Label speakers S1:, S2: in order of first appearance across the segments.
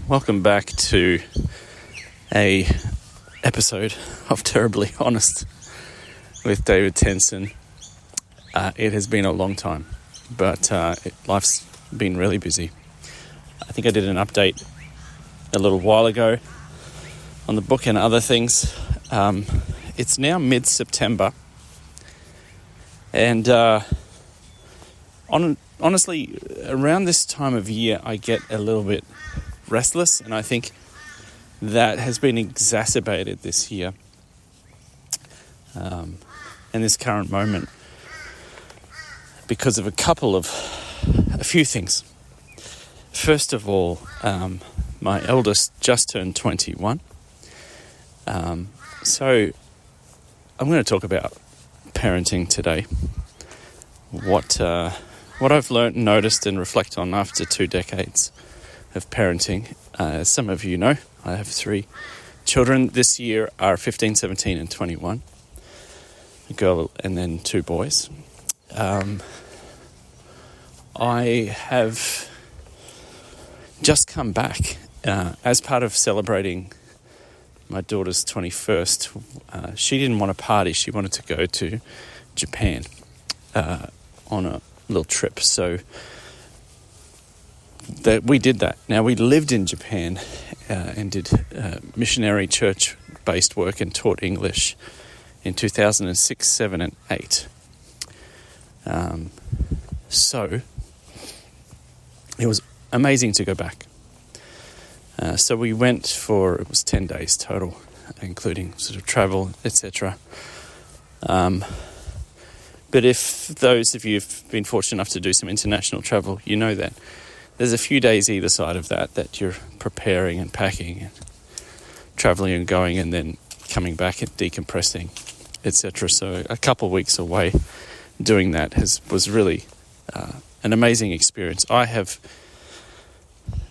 S1: welcome back to a episode of Terribly Honest with David Tenson. It has been a long time, but life's been really busy. I think I did an update a little while ago on the book and other things. It's now mid-September, and honestly, around this time of year, I get a little bit restless, and I think that has been exacerbated this year and this current moment because of a few things. First of all, my eldest just turned 21. So I'm going to talk about parenting today. What I've learned, noticed, and reflect on after 2 decades of parenting. As some of you know, I have 3 children. This year are 15, 17, and 21. A girl and then 2 boys. I have just come back as part of celebrating my daughter's 21st. She didn't want a party. She wanted to go to Japan on a little trip. So that we did that. Now, we lived in Japan and did missionary church-based work and taught English in 2006, 7, and 8. So it was amazing to go back. So we went it was 10 days total, including sort of travel, etc. But if those of you have been fortunate enough to do some international travel, you know that there's a few days either side of that you're preparing and packing and traveling and going and then coming back and decompressing, etc. So a couple of weeks away doing that was really an amazing experience. I have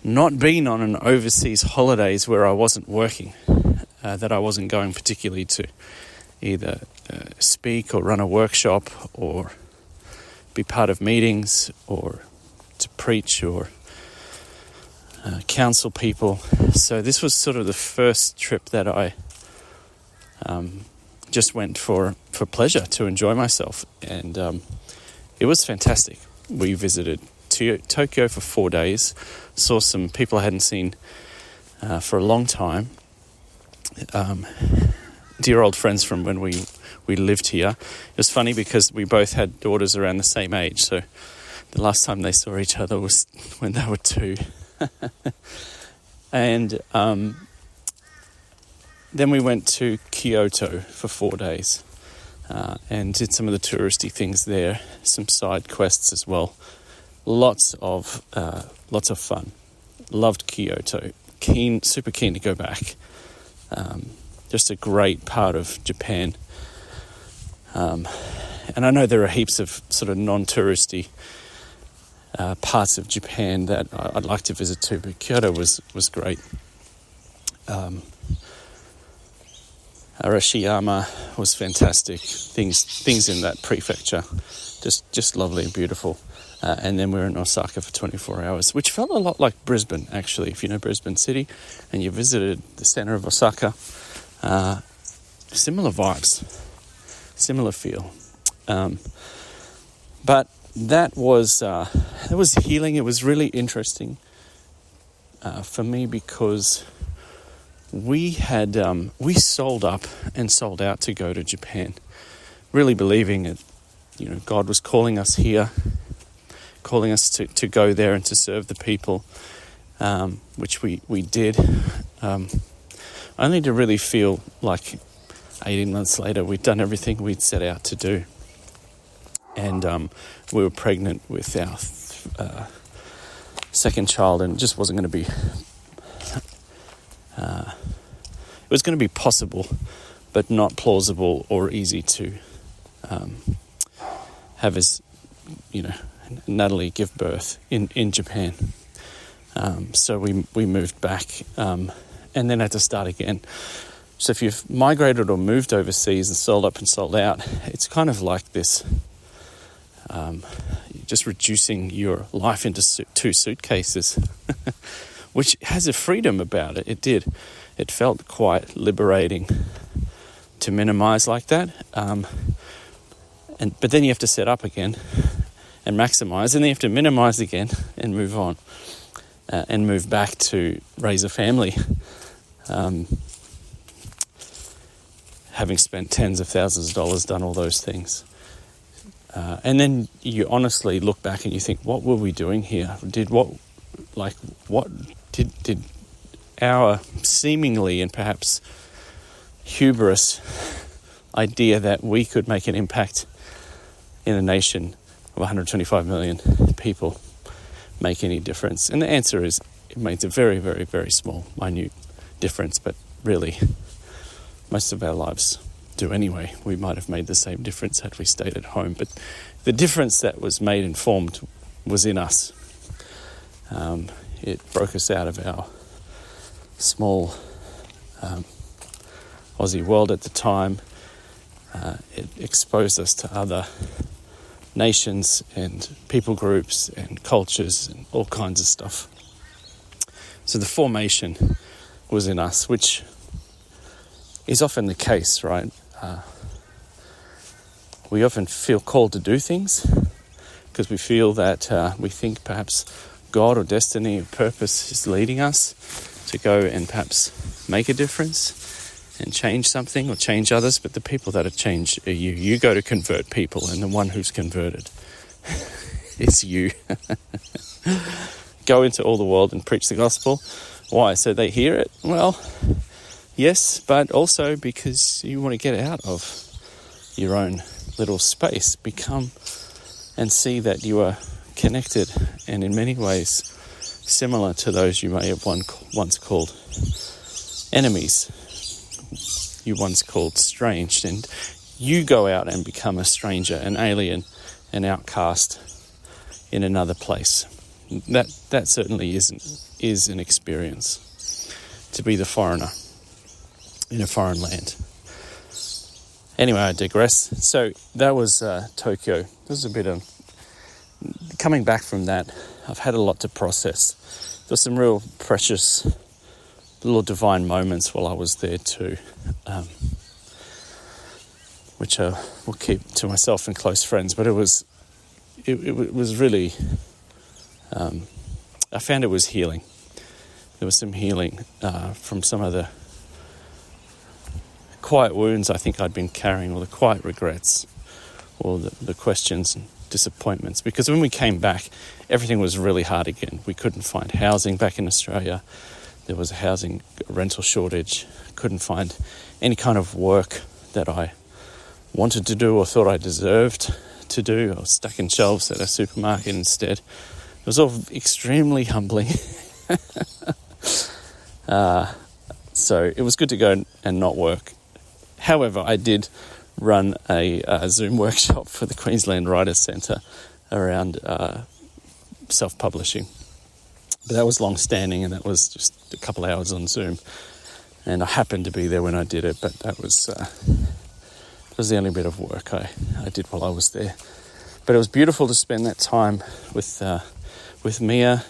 S1: not been on an overseas holidays where I wasn't working, that I wasn't going particularly to either speak or run a workshop or be part of meetings or to preach or counsel people. So this was sort of the first trip that I just went for pleasure, to enjoy myself, and it was fantastic. We visited Tokyo for 4 days, saw some people I hadn't seen for a long time, dear old friends from when we lived here. It was funny because we both had daughters around the same age, so the last time they saw each other was when they were 2. And then we went to Kyoto for 4 days and did some of the touristy things there, some side quests as well. Lots of fun. Loved Kyoto. Super keen to go back. Just a great part of Japan. And I know there are heaps of sort of non-touristy parts of Japan that I'd like to visit too, but Kyoto was great. Arashiyama was fantastic. Things in that prefecture, just lovely and beautiful. And then we were in Osaka for 24 hours, which felt a lot like Brisbane, actually. If you know Brisbane City and you visited the centre of Osaka, similar vibes, similar feel. But that was healing. It was really interesting for me because we sold up and sold out to go to Japan, really believing it. God was calling us here, calling us to go there and to serve the people, which we did. Only to really feel like 18 months later we'd done everything we'd set out to do. And we were pregnant with our second child, and it just wasn't going to be... it was going to be possible, but not plausible or easy to have Natalie give birth in Japan. So we moved back and then had to start again. So if you've migrated or moved overseas and sold up and sold out, it's kind of like this, just reducing your life into 2 suitcases, which has a freedom about it. It did. It felt quite liberating to minimize like that. But then you have to set up again and maximize, and then you have to minimize again and move on and move back to raise a family. Having spent tens of thousands of dollars, done all those things. And then you honestly look back and you think, what were we doing here? Did our seemingly and perhaps hubris idea that we could make an impact in a nation of 125 million people make any difference? And the answer is, it makes a very, very, very small, minute difference, but really most of our lives do anyway. We might have made the same difference had we stayed at home, but the difference that was made and formed was in us. It broke us out of our small Aussie world at the time. It exposed us to other nations and people groups and cultures and all kinds of stuff. So the formation was in us, which is often the case, right? We often feel called to do things because we feel that we think perhaps God or destiny or purpose is leading us to go and perhaps make a difference and change something or change others. But the people that have changed are you. You go to convert people, and the one who's converted is you. Go into all the world and preach the gospel. Why? So they hear it? Well, yes, but also because you want to get out of your own little space, become and see that you are connected and in many ways similar to those you may have once called enemies, you once called strange, and you go out and become a stranger, an alien, an outcast in another place. That certainly is an experience, to be the foreigner in a foreign land. Anyway, I digress. So that was Tokyo. This is a bit of coming back from that. I've had a lot to process. There's some real precious little divine moments while I was there too, which I will keep to myself and close friends. But it was really, I found it was healing. There was some healing from some of the quiet wounds I think I'd been carrying, or the quiet regrets, or the questions and disappointments. Because when we came back, everything was really hard again. We couldn't find housing back in Australia. There was a rental shortage. Couldn't find any kind of work that I wanted to do or thought I deserved to do. I was stuck in shelves at a supermarket instead. It was all extremely humbling. So it was good to go and not work. However, I did run a Zoom workshop for the Queensland Writers' Centre around self-publishing. But that was long-standing, and that was just a couple of hours on Zoom. And I happened to be there when I did it, but that was the only bit of work I did while I was there. But it was beautiful to spend that time with Mia.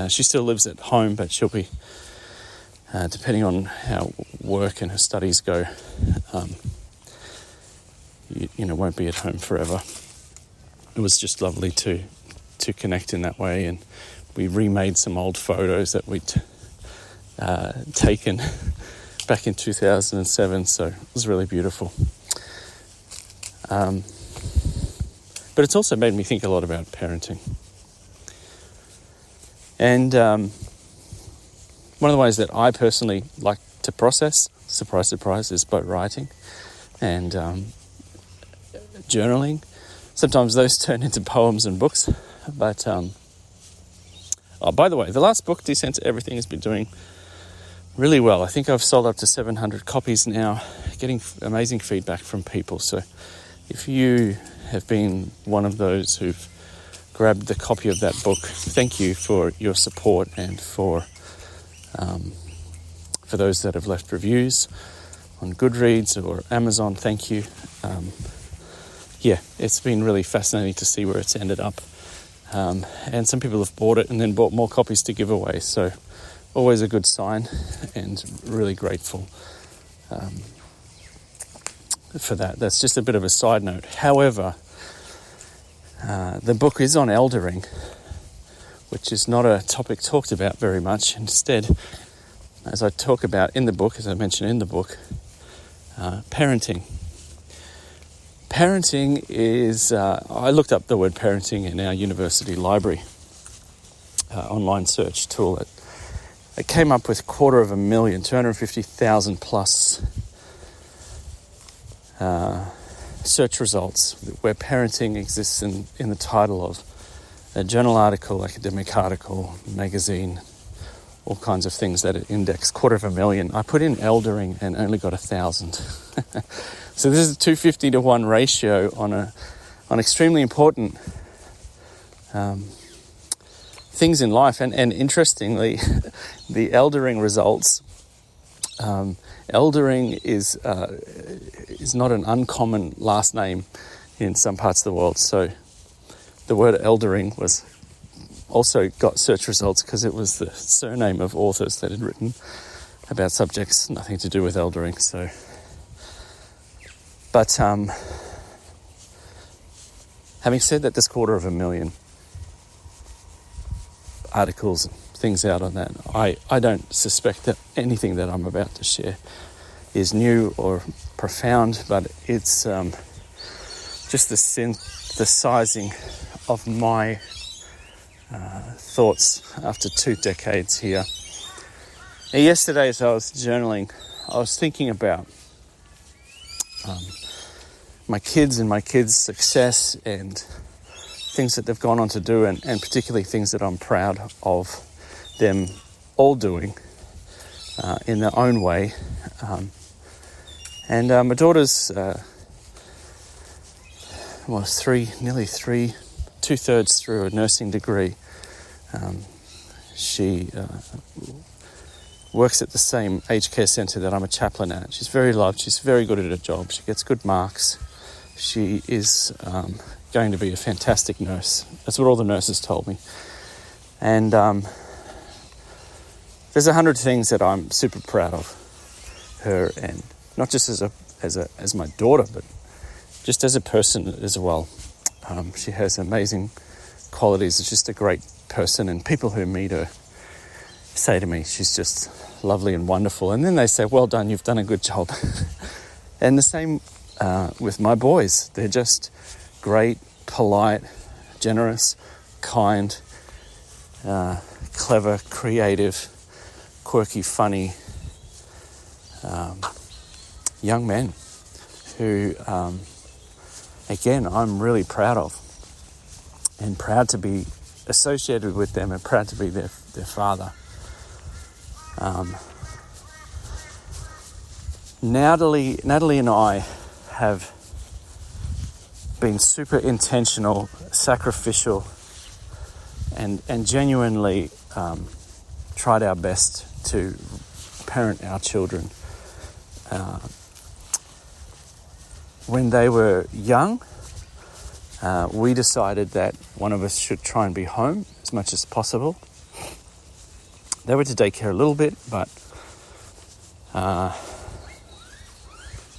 S1: She still lives at home, but she'll be, depending on how work and her studies go, won't be at home forever. It was just lovely to connect in that way, and we remade some old photos that we'd taken back in 2007, so it was really beautiful. But it's also made me think a lot about parenting. And one of the ways that I personally like to process, surprise, surprise, is by writing and journaling. Sometimes those turn into poems and books. But, by the way, the last book, Descent to Everything, has been doing really well. I think I've sold up to 700 copies now, getting amazing feedback from people. So if you have been one of those who've grabbed the copy of that book, thank you for your support, and for those that have left reviews on Goodreads or Amazon, thank you. It's been really fascinating to see where it's ended up. And some people have bought it and then bought more copies to give away. So always a good sign, and really grateful for that. That's just a bit of a side note. However, the book is on eldering, which is not a topic talked about very much. Instead, as I talk about in the book, as I mentioned in the book, parenting. Parenting is, I looked up the word parenting in our university library online search tool. It came up with 250,000, 250,000 plus search results where parenting exists in the title of a journal article, academic article, magazine, all kinds of things that it indexed. 250,000. I put in eldering and only got 1,000. So this is a 250 to 1 ratio on extremely important things in life. And interestingly, the eldering results, eldering is not an uncommon last name in some parts of the world. So the word eldering was also got search results because it was the surname of authors that had written about subjects nothing to do with eldering. So, but having said that, there's 250,000 articles and things out on that. I don't suspect that anything that I'm about to share is new or profound, but it's just the synthesizing of my thoughts after 2 decades here. Now, yesterday, as I was journaling, I was thinking about my kids and my kids' success and things that they've gone on to do, and particularly things that I'm proud of them all doing in their own way. And my daughter's nearly 2/3 through a nursing degree. She works at the same aged care centre that I'm a chaplain at. She's very loved. She's very good at her job. She gets good marks. She is going to be a fantastic nurse. That's what all the nurses told me. And there's 100 things that I'm super proud of her, and not just as my daughter, but just as a person as well. She has amazing qualities. She's just a great person, and people who meet her say to me, she's just lovely and wonderful. And then they say, well done, you've done a good job. And the same with my boys. They're just great, polite, generous, kind, clever, creative, quirky, funny young men who, again, I'm really proud of, and proud to be associated with them, and proud to be their father. Natalie and I have been super intentional, sacrificial, and genuinely tried our best to parent our children. When they were young, we decided that one of us should try and be home as much as possible. They were to daycare a little bit, but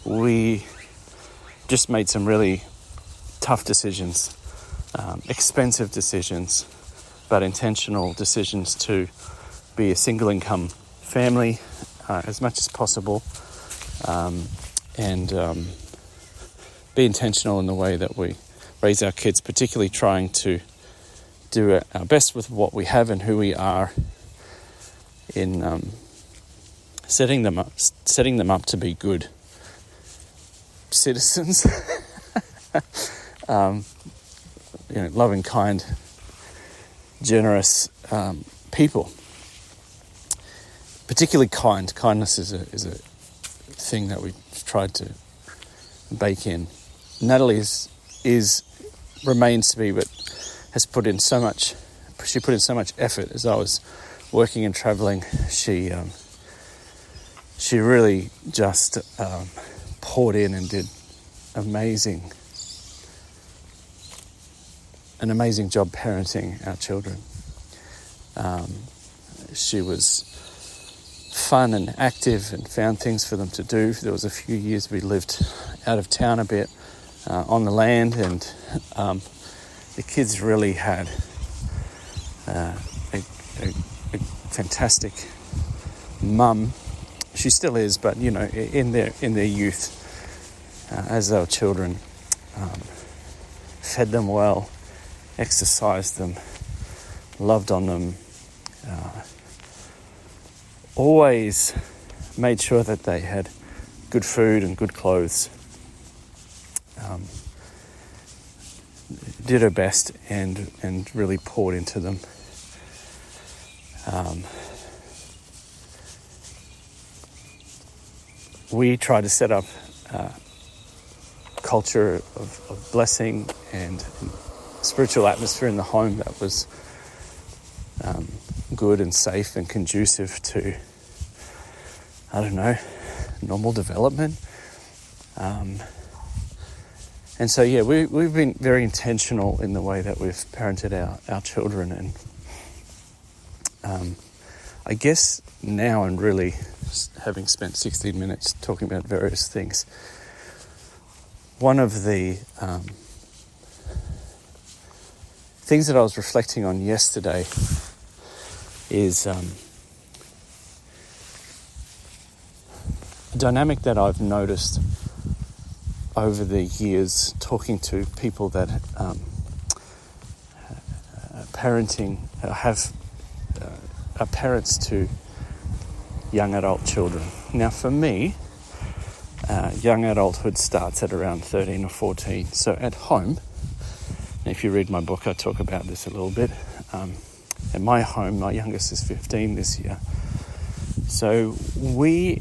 S1: we just made some really tough decisions, expensive decisions, but intentional decisions to be a single income family as much as possible, and be intentional in the way that we raise our kids, particularly trying to do our best with what we have and who we are in setting them up to be good citizens, loving, kind, generous people. Particularly kind. Kindness is a thing that we tried to bake in. Natalie remains to be, but has put in so much. She put in so much effort as I was working and travelling. She really just poured in and did an amazing job parenting our children. she was fun and active and found things for them to do. There was a few years we lived out of town a bit on the land, and the kids really had a fantastic mum. She still is, but you know, in their youth, as they were children, fed them well, exercised them, loved on them, always made sure that they had good food and good clothes. Did her best and really poured into them. We tried to set up a culture of blessing and spiritual atmosphere in the home that was good and safe and conducive to, normal development. And so, we've been very intentional in the way that we've parented our children. And I guess now, and really having spent 16 minutes talking about various things, one of the things that I was reflecting on yesterday is a dynamic that I've noticed over the years talking to people that are parents to young adult children. Now for me, young adulthood starts at around 13 or 14. So at home, and if you read my book, I talk about this a little bit. At my home, my youngest is 15 this year. So we're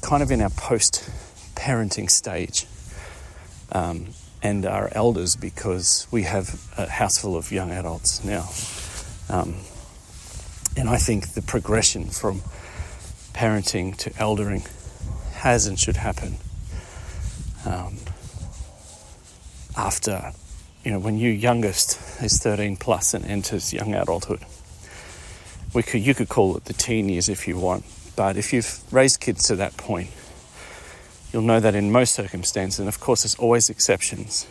S1: kind of in our post-parenting stage, and our elders, because we have a house full of young adults now. And I think the progression from parenting to eldering has and should happen after, when your youngest is 13 plus and enters young adulthood. You could call it the teen years if you want, but if you've raised kids to that point, you'll know that in most circumstances, and of course there's always exceptions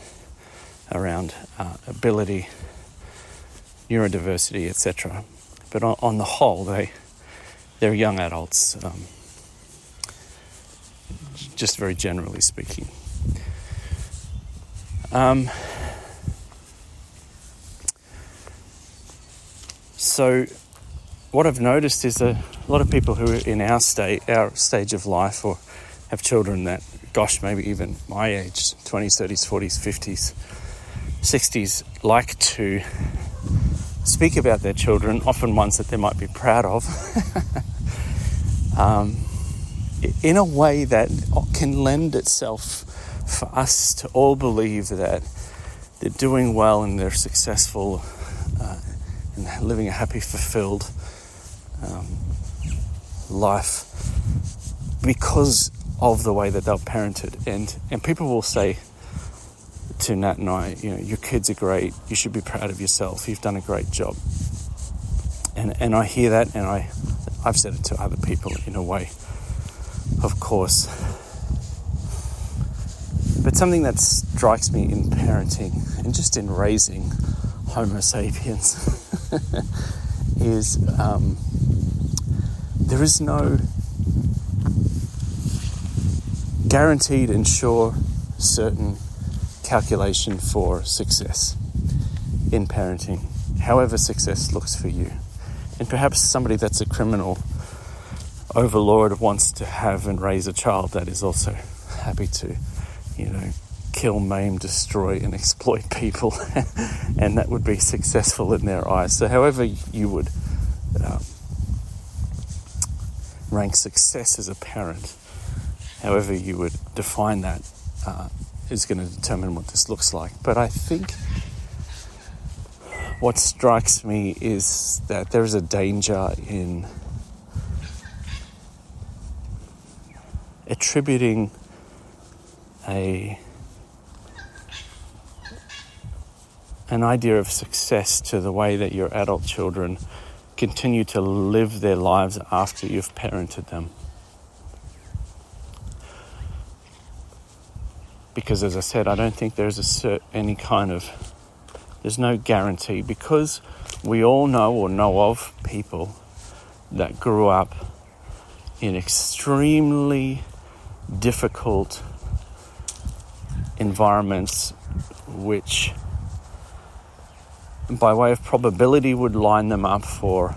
S1: around ability, neurodiversity, etc. But on the whole, they're young adults, just very generally speaking. So what I've noticed is a lot of people who are in our stage of life, or have children that, maybe even my age, 20s, 30s, 40s, 50s, 60s, like to speak about their children, often ones that they might be proud of, in a way that can lend itself for us to all believe that they're doing well and they're successful and living a happy, fulfilled life because of the way that they're parented. And people will say to Nat and I, your kids are great, you should be proud of yourself, you've done a great job. And I hear that, and I've said it to other people in a way, of course. But something that strikes me in parenting and just in raising Homo sapiens is there is no guaranteed and sure certain calculation for success in parenting, however success looks for you. And perhaps somebody that's a criminal overlord wants to have and raise a child that is also happy to, kill, maim, destroy and exploit people and that would be successful in their eyes. So however you would rank success as a parent, however you would define that, is going to determine what this looks like. But I think what strikes me is that there is a danger in attributing an idea of success to the way that your adult children continue to live their lives after you've parented them. Because as I said, I don't think there's there's no guarantee, because we all know or know of people that grew up in extremely difficult environments, which by way of probability would line them up for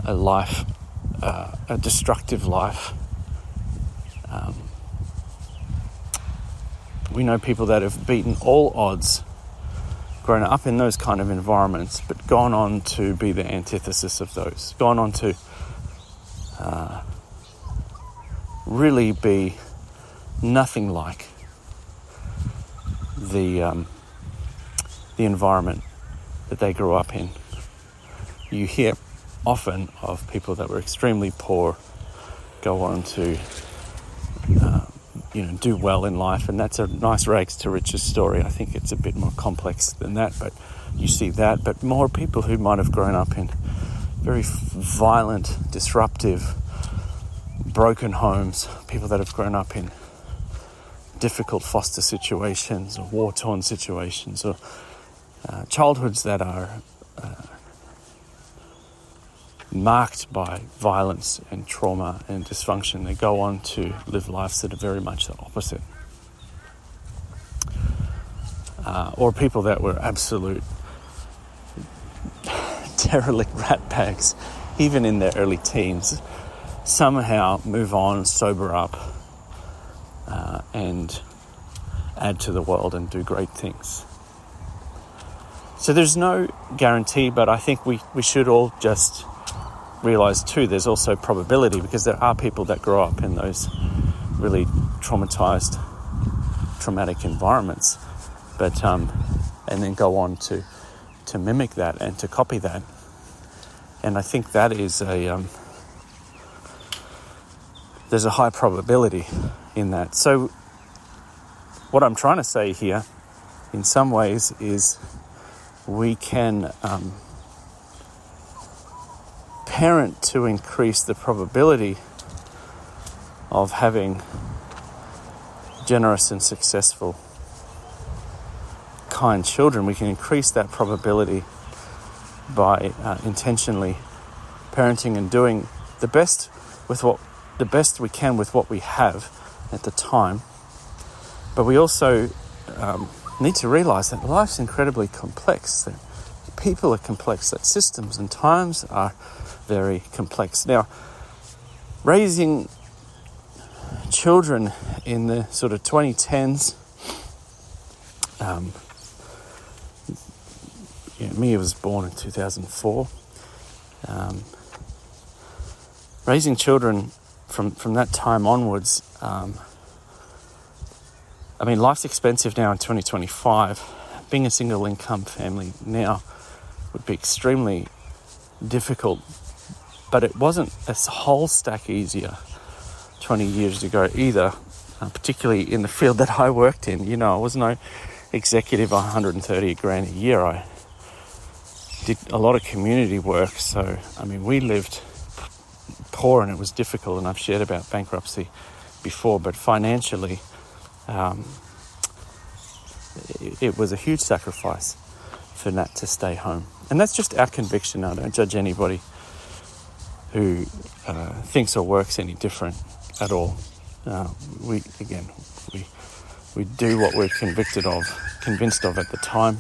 S1: a life, a destructive life. We know people that have beaten all odds, grown up in those kind of environments, but gone on to be the antithesis of those, gone on to really be nothing like the environment that they grew up in. You hear often of people that were extremely poor go on to do well in life, and that's a nice rags to riches story. I think it's a bit more complex than that, but you see that. But more people who might have grown up in very violent, disruptive, broken homes, people that have grown up in difficult foster situations or war-torn situations, or childhoods that are marked by violence and trauma and dysfunction. They go on to live lives that are very much the opposite. Or people that were absolute derelict rat bags, even in their early teens, somehow move on, sober up, and add to the world and do great things. So there's no guarantee, but I think we should all just realise too, there's also probability, because there are people that grow up in those really traumatic environments, but and then go on to mimic that and to copy that. And I think that is there's a high probability in that. So what I'm trying to say here, in some ways, is we can parent to increase the probability of having generous and successful, kind children. We can increase that probability by intentionally parenting and doing the best we can with what we have at the time. But we also need to realize that life's incredibly complex, that people are complex, that systems and times are very complex. Now, raising children in the sort of 2010s, Mia was born in 2004. Raising children from that time onwards, life's expensive now in 2025. Being a single income family now would be extremely difficult, but it wasn't a whole stack easier 20 years ago either, particularly in the field that I worked in. I was no executive 130 grand a year. I did a lot of community work, so we lived poor and it was difficult, and I've shared about bankruptcy before, but financially it was a huge sacrifice for Nat to stay home. And that's just our conviction. I don't judge anybody who thinks or works any different at all. We do what we're convinced of at the time,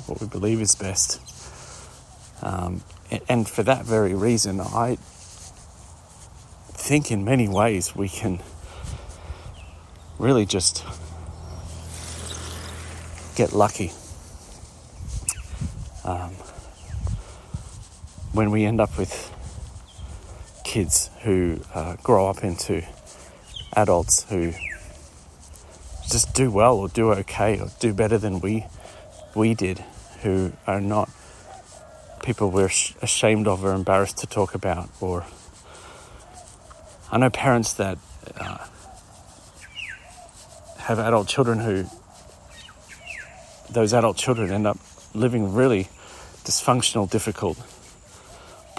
S1: what we believe is best. And for that very reason, I think in many ways we can really just get lucky when we end up with kids who grow up into adults who just do well or do okay or do better than we did, who are not people we're ashamed of or embarrassed to talk about. Or I know parents that have adult children who those adult children end up living really dysfunctional, difficult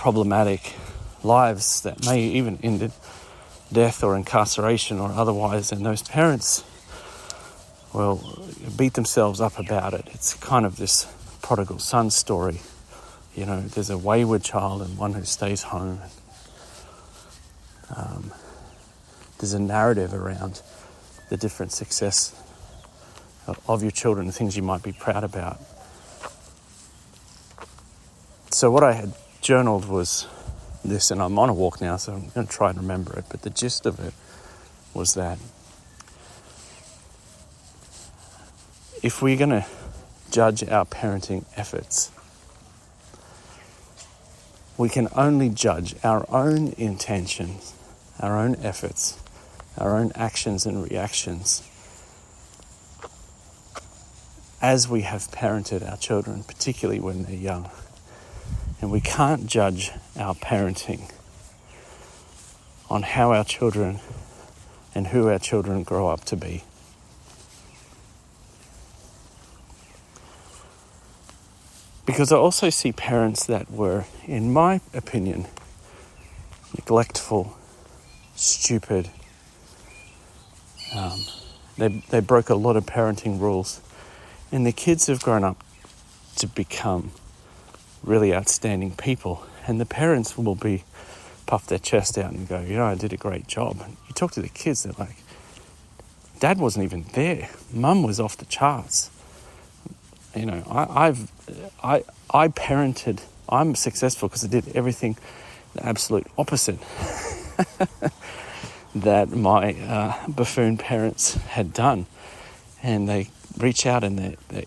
S1: problematic lives that may even end in death or incarceration or otherwise, and those parents will beat themselves up about it. It's kind of this prodigal son story. You know, there's a wayward child and one who stays home. There's a narrative around the different success of your children, the things you might be proud about. So what I had journaled was this, and I'm on a walk now, so I'm going to try and remember it, but the gist of it was that if we're going to judge our parenting efforts, we can only judge our own intentions, our own efforts, our own actions and reactions as we have parented our children, particularly when they're young. And we can't judge our parenting on how our children and who our children grow up to be. Because I also see parents that were, in my opinion, neglectful, stupid. They broke a lot of parenting rules. And the kids have grown up to become really outstanding people. And the parents will puff their chest out and go, you know, I did a great job. And you talk to the kids, they're like, Dad wasn't even there. Mum was off the charts. You know, I parented. I'm successful because I did everything the absolute opposite that my buffoon parents had done. And they reach out and they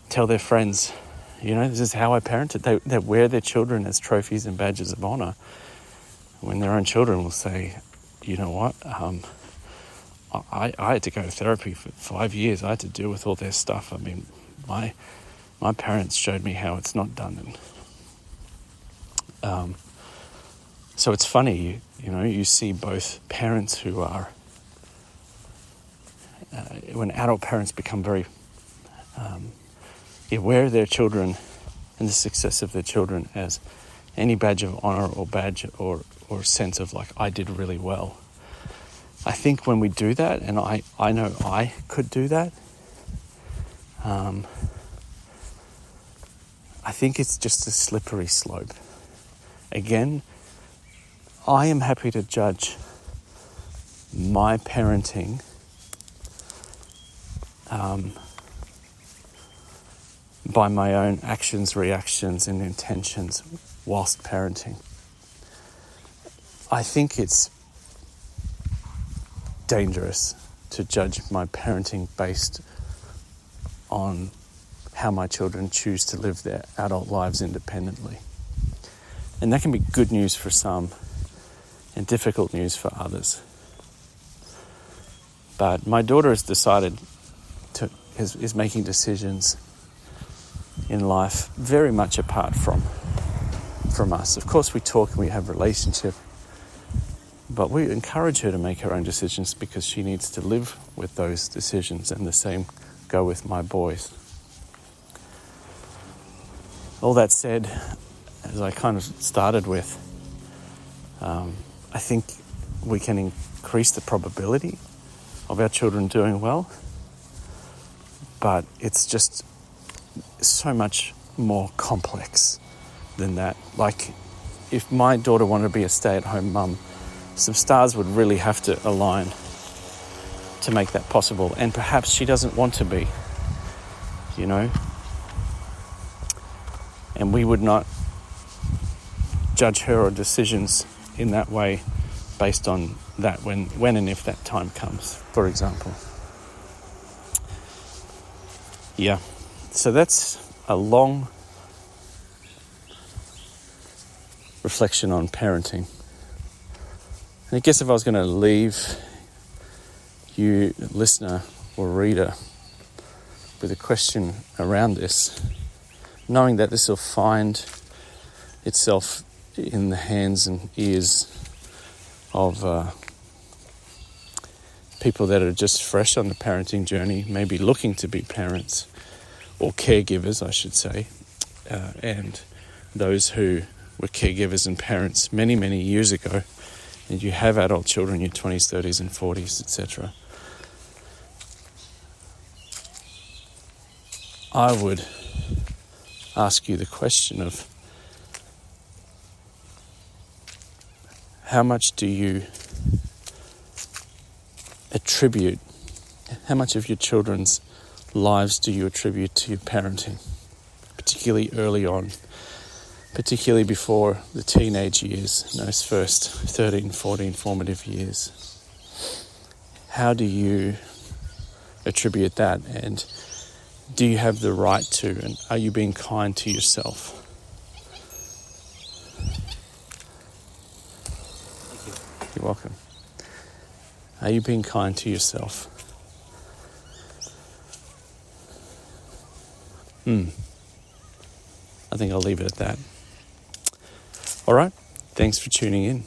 S1: tell their friends, you know, this is how I parented. They wear their children as trophies and badges of honor, when their own children will say, you know what, I had to go to therapy for 5 years. I had to deal with all their stuff. I mean, my parents showed me how it's not done. And so it's funny, you know, you see both parents who are, when adult parents become very aware of their children and the success of their children as any badge of honor or badge or sense of like, I did really well. I think when we do that, and I know I could do that, I think it's just a slippery slope. Again, I am happy to judge my parenting by my own actions, reactions, and intentions whilst parenting. I think it's dangerous to judge my parenting based on how my children choose to live their adult lives independently. And that can be good news for some and difficult news for others. But my daughter has decided is making decisions in life very much apart from us. Of course we talk and we have a relationship, but we encourage her to make her own decisions because she needs to live with those decisions, and the same go with my boys. All that said, as I kind of started with, I think we can increase the probability of our children doing well, but it's just so much more complex than that. Like, if my daughter wanted to be a stay-at-home mum, some stars would really have to align to make that possible, and perhaps she doesn't want to be, you know, and we would not judge her or decisions in that way based on that when and if that time comes, for example. Yeah, so that's a long reflection on parenting. And I guess if I was going to leave you, listener or reader, with a question around this, knowing that this will find itself in the hands and ears of people that are just fresh on the parenting journey, maybe looking to be parents or caregivers, I should say, and those who were caregivers and parents many, many years ago, and you have adult children in your 20s, 30s and 40s, etc., I would ask you the question of how much do you attribute, how much of your children's lives do you attribute to your parenting, particularly early on, particularly before the teenage years, in those first 13, 14 formative years? How do you attribute that, and do you have the right to, and are you being kind to yourself? Thank you. You're welcome. Are you being kind to yourself? I think I'll leave it at that. All right. Thanks for tuning in.